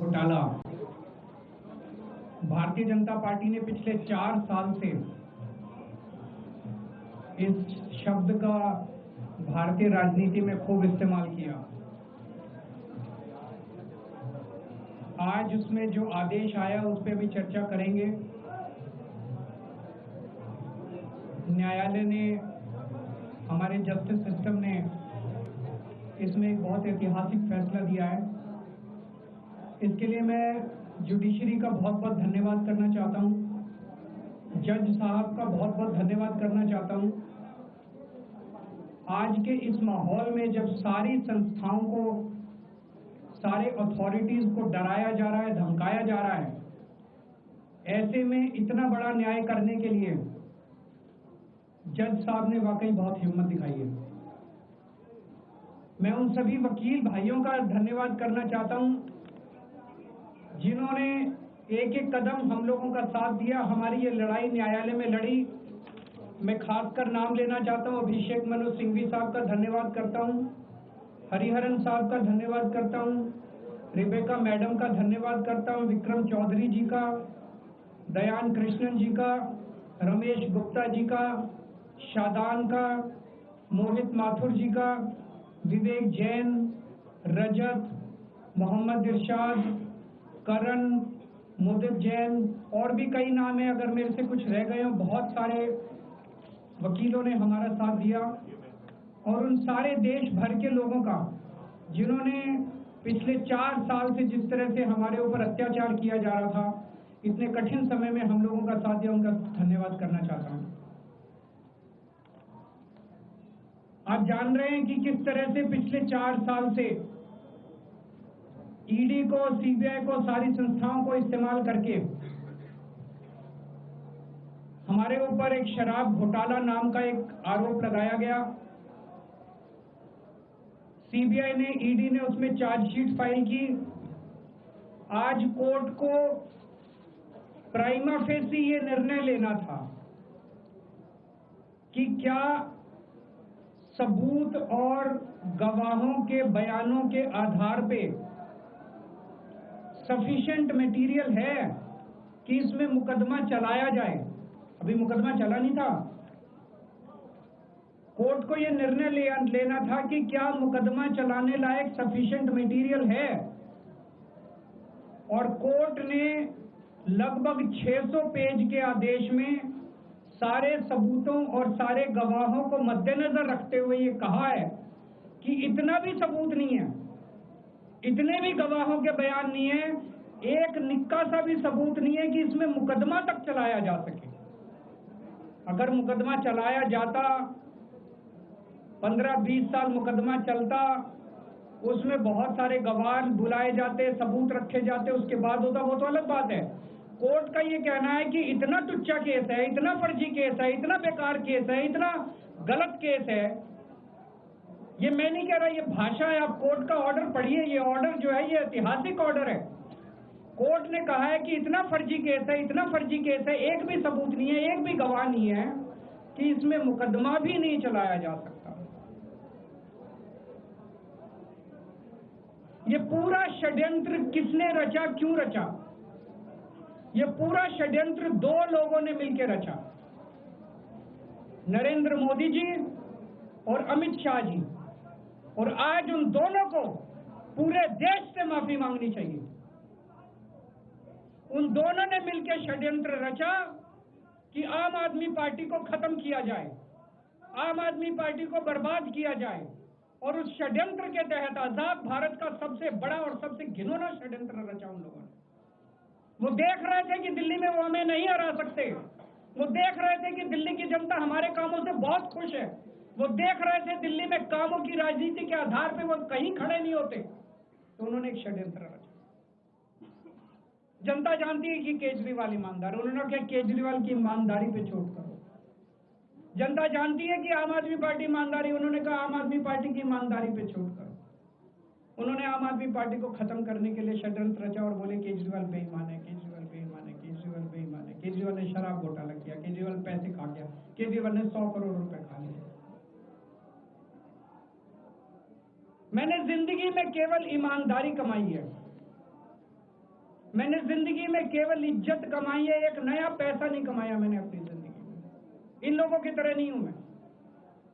घोटाला। भारतीय जनता पार्टी ने पिछले 4 साल से इस शब्द का भारतीय राजनीति में खूब इस्तेमाल किया। आज उसमें जो आदेश आया उस पर भी चर्चा करेंगे। न्यायालय ने, हमारे जस्टिस सिस्टम ने इसमें एक बहुत ऐतिहासिक फैसला दिया है। इसके लिए मैं जुडिशरी का बहुत बहुत धन्यवाद करना चाहता हूं, जज साहब का बहुत बहुत धन्यवाद करना चाहता हूं। आज के इस माहौल में जब सारी संस्थाओं को, सारे अथॉरिटीज को डराया जा रहा है, धमकाया जा रहा है, ऐसे में इतना बड़ा न्याय करने के लिए जज साहब ने वाकई बहुत हिम्मत दिखाई है। मैं उन सभी वकील भाइयों का धन्यवाद करना चाहता हूं जिन्होंने एक एक कदम हम लोगों का साथ दिया, हमारी ये लड़ाई न्यायालय में लड़ी। मैं खासकर नाम लेना चाहता हूं, अभिषेक मनु सिंघवी साहब का धन्यवाद करता हूं, हरिहरन साहब का धन्यवाद करता हूं, रिबेका मैडम का धन्यवाद करता हूं, विक्रम चौधरी जी का, दयान कृष्णन जी का, रमेश गुप्ता जी का, शादान का, मोहित माथुर जी का, विवेक जैन, रजत, मोहम्मद इरशाद, करण, मुदित जैन, और भी कई नाम है, अगर मेरे से कुछ रह गए हो। बहुत सारे वकीलों ने हमारा साथ दिया, और उन सारे देश भर के लोगों का जिन्होंने पिछले 4 साल से जिस तरह से हमारे ऊपर अत्याचार किया जा रहा था, इतने कठिन समय में हम लोगों का साथ दिया, उनका धन्यवाद करना चाहता हूं। आप जान रहे हैं कि किस तरह से पिछले 4 साल से ईडी को, सीबीआई को, सारी संस्थाओं को इस्तेमाल करके हमारे ऊपर एक शराब घोटाला नाम का एक आरोप लगाया गया। सीबीआई ने, ईडी ने उसमें चार्जशीट फाइल की। आज कोर्ट को प्राइमा फेसी ये निर्णय लेना था कि क्या सबूत और गवाहों के बयानों के आधार पे सफिशिएंट मटेरियल है कि इसमें मुकदमा चलाया जाए। अभी मुकदमा चला नहीं था। कोर्ट को यह निर्णय लेना था कि क्या मुकदमा चलाने लायक सफिशिएंट मटेरियल है, और कोर्ट ने लगभग 600 पेज के आदेश में सारे सबूतों और सारे गवाहों को मद्देनजर रखते हुए ये कहा है कि इतना भी सबूत नहीं है, इतने भी गवाहों के बयान नहीं है, एक निक्का सा भी सबूत नहीं है कि इसमें मुकदमा तक चलाया जा सके। अगर मुकदमा चलाया जाता, 15-20 साल मुकदमा चलता, उसमें बहुत सारे गवाह बुलाए जाते, सबूत रखे जाते, उसके बाद होता, वो तो अलग बात है। कोर्ट का ये कहना है कि इतना टुच्चा केस है, इतना फर्जी केस है, इतना बेकार केस है, इतना गलत केस है। ये मैं नहीं कह रहा, ये भाषा है। आप कोर्ट का ऑर्डर पढ़िए। ये ऑर्डर जो है ये ऐतिहासिक ऑर्डर है। कोर्ट ने कहा है कि इतना फर्जी केस है, इतना फर्जी केस है, एक भी सबूत नहीं है, एक भी गवाह नहीं है कि इसमें मुकदमा भी नहीं चलाया जा सकता। ये पूरा षड्यंत्र किसने रचा, क्यों रचा? ये पूरा षड्यंत्र 2 लोगों ने मिलकर रचा, नरेंद्र मोदी जी और अमित शाह जी। और आज उन दोनों को पूरे देश से माफी मांगनी चाहिए। उन दोनों ने मिलकर षड्यंत्र रचा कि आम आदमी पार्टी को खत्म किया जाए, आम आदमी पार्टी को बर्बाद किया जाए। और उस षड्यंत्र के तहत आजाद भारत का सबसे बड़ा और सबसे घिनौना षड्यंत्र रचा उन लोगों ने। वो देख रहे थे कि दिल्ली में वो हमें नहीं हरा सकते। वो देख रहे थे कि दिल्ली की जनता हमारे कामों से बहुत खुश है। वो देख रहे थे दिल्ली में कामों की राजनीति के आधार पे वो कहीं खड़े नहीं होते। तो उन्होंने एक षड्यंत्र रचा। जनता जानती है कि केजरीवाल ईमानदार, उन्होंने क्या केजरीवाल की ईमानदारी पे चोट करो। जनता जानती है कि आम आदमी पार्टी ईमानदारी, उन्होंने कहा आम आदमी पार्टी की ईमानदारी पे चोट करो। उन्होंने आम आदमी पार्टी को खत्म करने के लिए षड्यंत्र रचा और बोले केजरीवाल बेईमान है, केजरीवाल बेईमान है, केजरीवाल बेईमान है, केजरीवाल ने शराब घोटाला किया, केजरीवाल पैसे खा गया, केजरीवाल ने 100 करोड़ रुपए खा लिए। मैंने जिंदगी में केवल ईमानदारी कमाई है। मैंने जिंदगी में केवल इज्जत कमाई है, एक नया पैसा नहीं कमाया मैंने अपनी जिंदगी में। इन लोगों की तरह नहीं हूं मैं।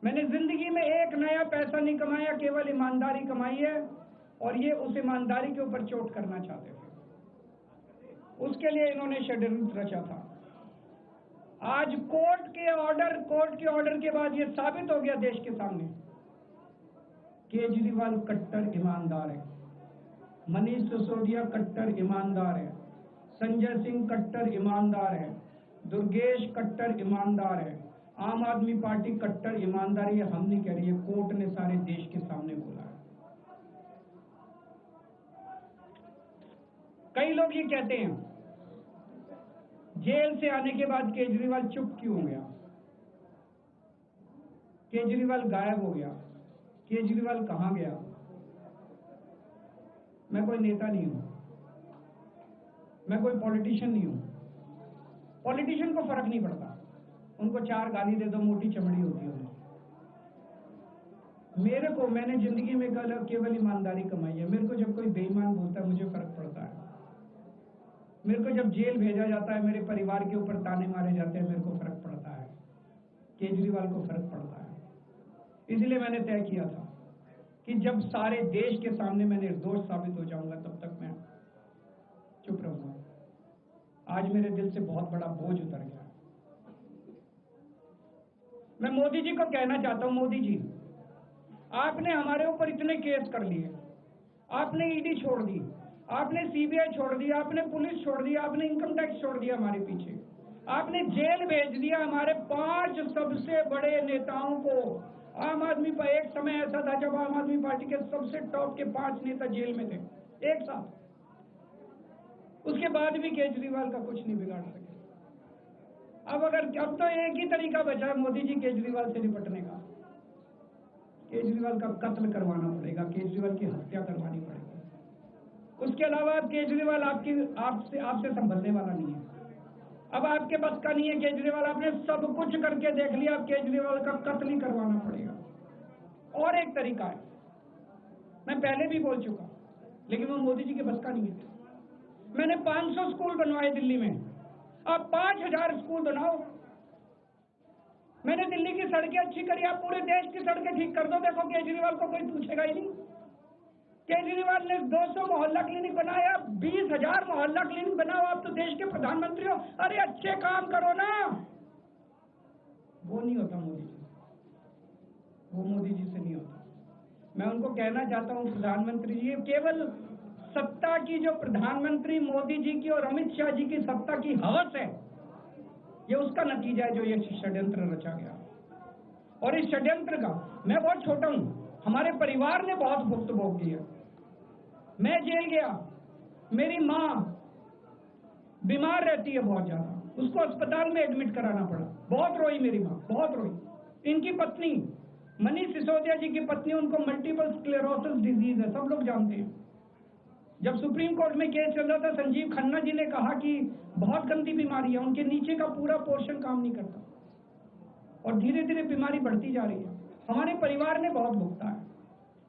मैंने जिंदगी में एक नया पैसा नहीं कमाया, केवल ईमानदारी कमाई है, और ये उस ईमानदारी के ऊपर चोट करना चाहते थे। उसके लिए इन्होंने षड्यंत्र रचा था। आज कोर्ट के ऑर्डर के बाद ये साबित हो गया देश के सामने, केजरीवाल कट्टर ईमानदार है, मनीष सिसोदिया कट्टर ईमानदार है, संजय सिंह कट्टर ईमानदार है, दुर्गेश कट्टर ईमानदार है, आम आदमी पार्टी कट्टर ईमानदारी है। हम नहीं कह रही है, कोर्ट ने सारे देश के सामने बोला है। कई लोग ये कहते हैं जेल से आने के बाद केजरीवाल चुप क्यों हो गया, केजरीवाल गायब हो गया, केजरीवाल कहां गया। मैं कोई नेता नहीं हूं, मैं कोई पॉलिटिशियन नहीं हूं। पॉलिटिशियन को फर्क नहीं पड़ता, उनको 4 गाली दे दो, मोटी चमड़ी होती है। मैंने जिंदगी में केवल ईमानदारी कमाई है। मेरे को जब कोई बेईमान बोलता है मुझे फर्क पड़ता है। मेरे को जब जेल भेजा जाता है, मेरे परिवार के ऊपर ताने मारे जाते हैं, मेरे को फर्क पड़ता है। केजरीवाल को फर्क पड़ता है। इसलिए मैंने तय किया था कि जब सारे देश के सामने मैं निर्दोष साबित हो जाऊंगा, तब तक मैं चुप रहूंगा। आज मेरे दिल से बहुत बड़ा बोझ उतर गया। मैं मोदी जी को कहना चाहता हूं, मोदी जी, आपने हमारे ऊपर इतने केस कर लिए, आपने ईडी छोड़ दी, आपने सीबीआई छोड़ दी, आपने पुलिस छोड़ दी, आपने इनकम टैक्स छोड़ दिया हमारे पीछे, आपने जेल भेज दिया हमारे 5 सबसे बड़े नेताओं को। आम आदमी पर एक समय ऐसा था जब आम आदमी पार्टी के सबसे टॉप के 5 नेता जेल में थे एक साथ। उसके बाद भी केजरीवाल का कुछ नहीं बिगाड़ सके। अब तो एक ही तरीका बचा है मोदी जी केजरीवाल से निपटने का, केजरीवाल का कत्ल करवाना पड़ेगा, केजरीवाल की हत्या करवानी पड़ेगी। उसके अलावा केजरीवाल आपसे संभलने वाला नहीं है। अब आपके बस का नहीं है केजरीवाल, आपने सब कुछ करके देख लिया, अब केजरीवाल का कत्ल ही करवाना पड़ेगा। और एक तरीका है, मैं पहले भी बोल चुका, लेकिन वो मोदी जी के बस का नहीं है। मैंने 500 स्कूल बनवाए दिल्ली में, अब 5000 स्कूल बनाओ। मैंने दिल्ली की सड़कें अच्छी करी, आप पूरे देश की सड़कें ठीक कर दो, देखो केजरीवाल को कोई पूछेगा ही नहीं। केजरीवाल ने 200 मोहल्ला क्लिनिक बनाया, 20,000 मोहल्ला क्लिनिक बनाओ, आप तो देश के प्रधानमंत्री हो, अरे अच्छे काम करो ना। वो नहीं होता मोदी जी, वो मोदी जी से नहीं होता। मैं उनको कहना चाहता हूं, प्रधानमंत्री जी, केवल सत्ता की जो प्रधानमंत्री मोदी जी की और अमित शाह जी की सत्ता की हवस है, ये उसका नतीजा है जो ये षड्यंत्र रचा गया। और इस षड्यंत्र का मैं बहुत छोटा हूं, हमारे परिवार ने बहुत भुगतान की है। मैं जेल गया, मेरी माँ बीमार रहती है बहुत ज्यादा, उसको अस्पताल में एडमिट कराना पड़ा, बहुत रोई मेरी माँ, बहुत रोई। इनकी पत्नी मनीष सिसोदिया जी की पत्नी, उनको मल्टीपल स्क्लेरोसिस डिजीज है, सब लोग जानते हैं। जब सुप्रीम कोर्ट में केस चल रहा था, संजीव खन्ना जी ने कहा कि बहुत गंदी बीमारी है, उनके नीचे का पूरा पोर्शन काम नहीं करता और धीरे धीरे बीमारी बढ़ती जा रही है। हमारे परिवार ने बहुत भुगता है,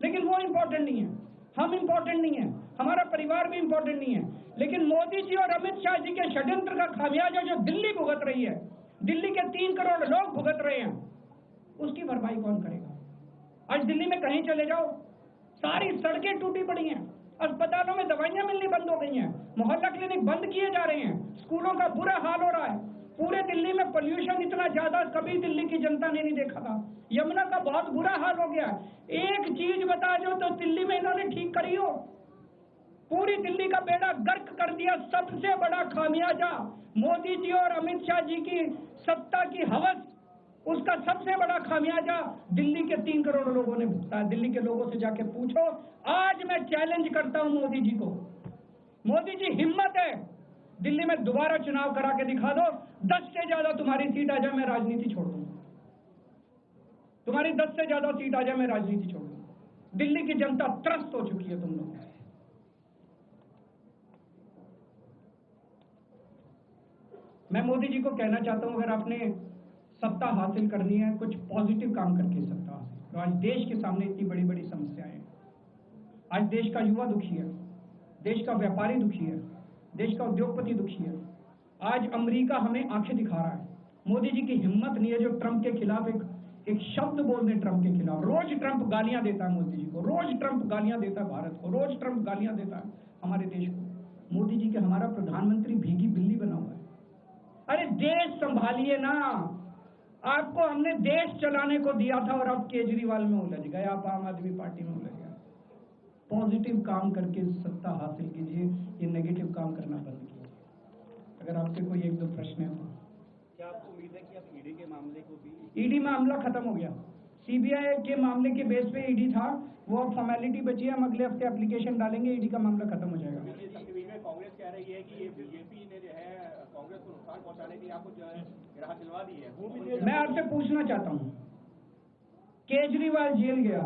लेकिन वो इंपॉर्टेंट नहीं है, हम इंपॉर्टेंट नहीं है, हमारा परिवार भी इंपॉर्टेंट नहीं है। लेकिन मोदी जी और अमित शाह जी के षड्यंत्र का खामियाजा जो दिल्ली भुगत रही है, दिल्ली के 3 करोड़ लोग भुगत रहे हैं, उसकी भरपाई कौन करेगा? आज दिल्ली में कहीं चले जाओ, सारी सड़कें टूटी पड़ी हैं, अस्पतालों में दवाइयां मिलनी बंद हो गई हैं, मोहल्ला क्लिनिक बंद किए जा रहे हैं, स्कूलों का बुरा हाल हो रहा है। पूरे दिल्ली में पोल्यूशन इतना ज्यादा कभी दिल्ली की जनता ने नहीं देखा था। यमुना का बहुत बुरा हाल हो गया। एक चीज बता दो तो दिल्ली में इन्होंने ठीक करी हो, पूरी दिल्ली का बेड़ा गर्क कर दिया। सबसे बड़ा खामियाजा मोदी जी और अमित शाह जी की सत्ता की हवस, उसका सबसे बड़ा खामियाजा दिल्ली के 3 करोड़ लोगों ने भुगता है। दिल्ली के लोगों से जाके पूछो। आज मैं चैलेंज करता हूं मोदी जी को, मोदी जी हिम्मत है दिल्ली में दोबारा चुनाव करा के दिखा दो, 10 से ज्यादा तुम्हारी सीट आ जाए, मैं राजनीति छोड़ दूंगा। तुम्हारी 10 से ज्यादा सीट आ जाए, मैं राजनीति छोड़ दूंगा। दिल्ली की जनता त्रस्त हो चुकी है तुम लोग। मैं मोदी जी को कहना चाहता हूं, अगर आपने सत्ता हासिल करनी है, कुछ पॉजिटिव काम करके सत्ता हासिल। तो आज देश के सामने इतनी बड़ी बड़ी समस्याएं हैं। आज देश का युवा दुखी है, देश का व्यापारी दुखी है, देश का उद्योगपति दुखी है। आज अमेरिका हमें आंखें दिखा रहा है। मोदी जी की हिम्मत नहीं है जो ट्रंप के खिलाफ एक शब्द बोल दे ट्रंप के खिलाफ। रोज ट्रंप गालियां देता है मोदी जी को, रोज ट्रंप गालियां देता है भारत को, रोज ट्रंप गालियां देता है हमारे देश को। मोदी जी के हमारा प्रधानमंत्री भीगी बिल्ली बना हुआ है। अरे देश संभालिए ना, आपको हमने देश चलाने को दिया था और आप केजरीवाल में उलझ गए, आप आम आदमी पार्टी में उलझ गए। पॉजिटिव काम करके सत्ता हासिल कीजिए, ये नेगेटिव काम करना बंद कीजिए। अगर आपके कोई एक दो प्रश्न है तो क्या आपको उम्मीद है कि आप ईडी के मामले को भी? ईडी मामला खत्म हो गया। सीबीआई के मामले के बेस पे ईडी था, वो अब फॉर्मेलिटी बची है। हम अगले हफ्ते एप्लीकेशन डालेंगे, ईडी का मामला खत्म हो जाएगा। कांग्रेस कह रही है कि ये बीजेपी ने जो है कांग्रेस को नुकसान पहुंचाने के लिए आपको जो है राहत दिलवा दी है। मैं आपसे पूछना चाहता हूँ, केजरीवाल जेल गया,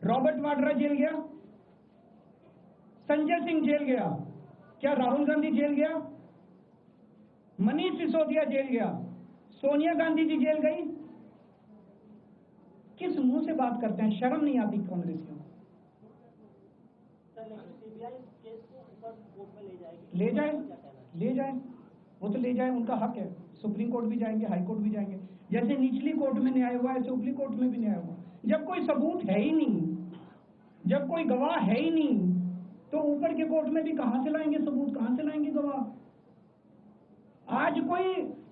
रॉबर्ट वाड्रा जेल गया, संजय सिंह जेल गया, क्या राहुल गांधी जेल गया? मनीष सिसोदिया जेल गया, सोनिया गांधी जी जेल गई? किस मुंह से बात करते हैं? शर्म नहीं आती कांग्रेसियों? सीबीआई केस को ऊपर कोर्ट में ले जाएगी। ले जाए, वो तो ले जाए, उनका हक है। सुप्रीम कोर्ट भी जाएंगे, हाई कोर्ट भी जाएंगे। जैसे निचली कोर्ट में न्याय हुआ, ऐसे ऊपरी कोर्ट में भी न्याय हुआ। जब कोई सबूत है ही नहीं, जब कोई गवाह है ही नहीं, तो ऊपर के कोर्ट में भी कहां से लाएंगे सबूत, कहां से लाएंगे गवाह? आज कोई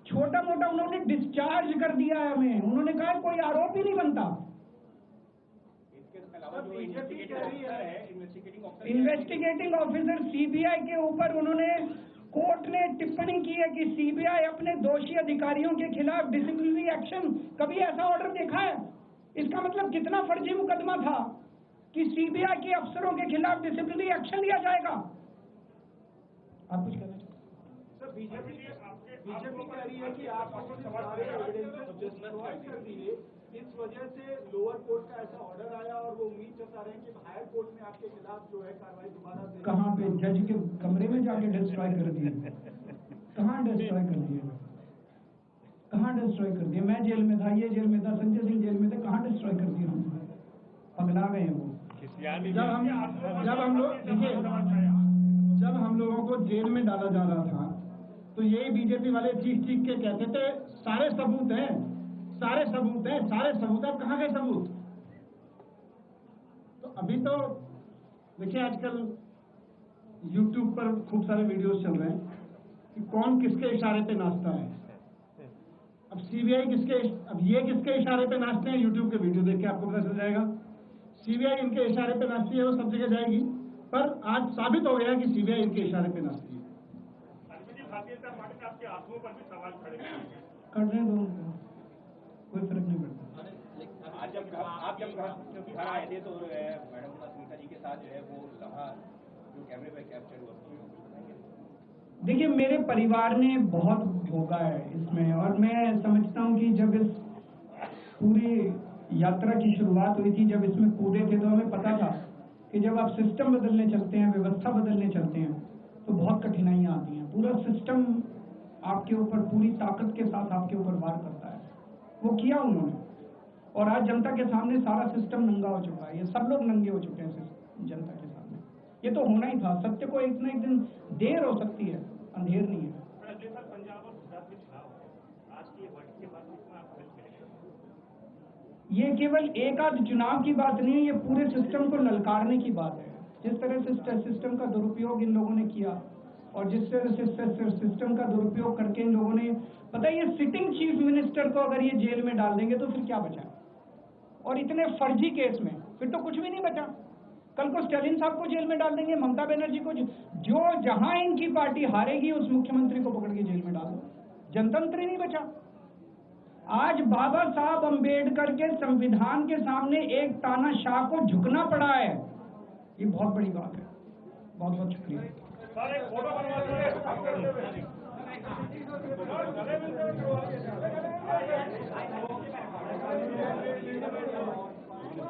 छोटा मोटा उन्होंने डिस्चार्ज कर दिया है हमें, उन्होंने कहा कोई आरोप ही नहीं बनता। इन्वेस्टिगेटिंग ऑफिसर सीबीआई के ऊपर उन्होंने, कोर्ट ने टिप्पणी की है कि सीबीआई अपने दोषी अधिकारियों के खिलाफ डिसिप्लिनरी एक्शन, कभी ऐसा ऑर्डर देखा है? इसका मतलब कितना फर्जी मुकदमा था कि सीबीआई के अफसरों के खिलाफ डिसिप्लिनरी एक्शन लिया जाएगा। आप कुछ कहना चाहते हैं? बीजेपी कह रही है कि आप सारे एविडेंसेस डिस्ट्रॉय कर दिए, इस वजह से लोअर कोर्ट का ऐसा ऑर्डर आया और वो उम्मीद जता रहे हैं कि हायर कोर्ट में आपके खिलाफ जो है कार्रवाई दोबारा से। कहाँ पे? जज के कमरे में जाके डिस्ट्रॉय कर दिए? कहाँ डिस्ट्रॉय कर दिए? कहाँ डिस्ट्रॉय कर दिए? मैं जेल में था, ये जेल में था, संजय सिंह जेल में थे, कहाँ डिस्ट्रॉय कर दिया हमने? पगला गए हैं वो। जब हम लोगों को जेल में डाला जा रहा था तो यही बीजेपी वाले चीख के कहते थे सारे सबूत हैं, सारे सबूत हैं, सारे सबूत। अब कहाँ गए सबूत? तो अभी तो देखिए, आजकल YouTube पर खूब सारे वीडियोस चल रहे हैं कि कौन किसके इशारे पे नाचता है। अब सीबीआई ये किसके इशारे पे नाचते हैं? YouTube के वीडियो देख के आपको पता चल जाएगा। सीबीआई इनके इशारे पे नाचती है, वो सब जगह जाएगी। पर आज साबित हो गया कि सीबीआई इनके इशारे पे नाचती है। भारतीय जनता पार्टी ने आपके आंसुओं पर भी सवाल खड़े करने दो उनको, कोई फर्क नहीं पड़ता। आज जब आप घर आए थे तो मैडम स्मिता जी के साथ जो है वो लम्हा जो कैमरे पे कैप्चर हुआ। देखिए, मेरे परिवार ने बहुत भोगा है इसमें, और मैं समझता हूँ कि जब इस पूरी यात्रा की शुरुआत हुई थी, जब इसमें कूदे थे, तो हमें पता था कि जब आप सिस्टम बदलने चलते हैं, व्यवस्था बदलने चलते हैं, तो बहुत कठिनाइयां आती हैं। पूरा सिस्टम आपके ऊपर पूरी ताकत के साथ आपके ऊपर वार करता है। वो किया उन्होंने, और आज जनता के सामने सारा सिस्टम नंगा हो चुका है। ये सब लोग नंगे हो चुके हैं जनता के सामने। ये तो होना ही था। सत्य को एक न एक दिन देर हो सकती है, अंधेर नहीं है। पंजाब और गुजरात में चुनाव आज की वर्ष के बाद ये केवल एक आध चुनाव की बात नहीं है, ये पूरे सिस्टम को ललकारने की बात है। जिस तरह से सिस्टम का दुरुपयोग इन लोगों ने किया, और जिस तरह से सिस्टम का दुरुपयोग करके इन लोगों ने, पता है, ये सिटिंग चीफ मिनिस्टर को अगर ये जेल में डाल देंगे तो फिर क्या बचा? और इतने फर्जी केस में फिर तो कुछ भी नहीं बचा। कल को स्टालिन साहब को जेल में डाल देंगे, ममता बनर्जी को, जो जहां इनकी पार्टी हारेगी उस मुख्यमंत्री को पकड़ के जेल में डाल दो। जनतंत्र ही नहीं बचा। आज बाबा साहब अंबेडकर के संविधान के सामने एक तानाशाह को झुकना पड़ा है। ये बहुत बड़ी बात है। बहुत बहुत शुक्रिया। फोटो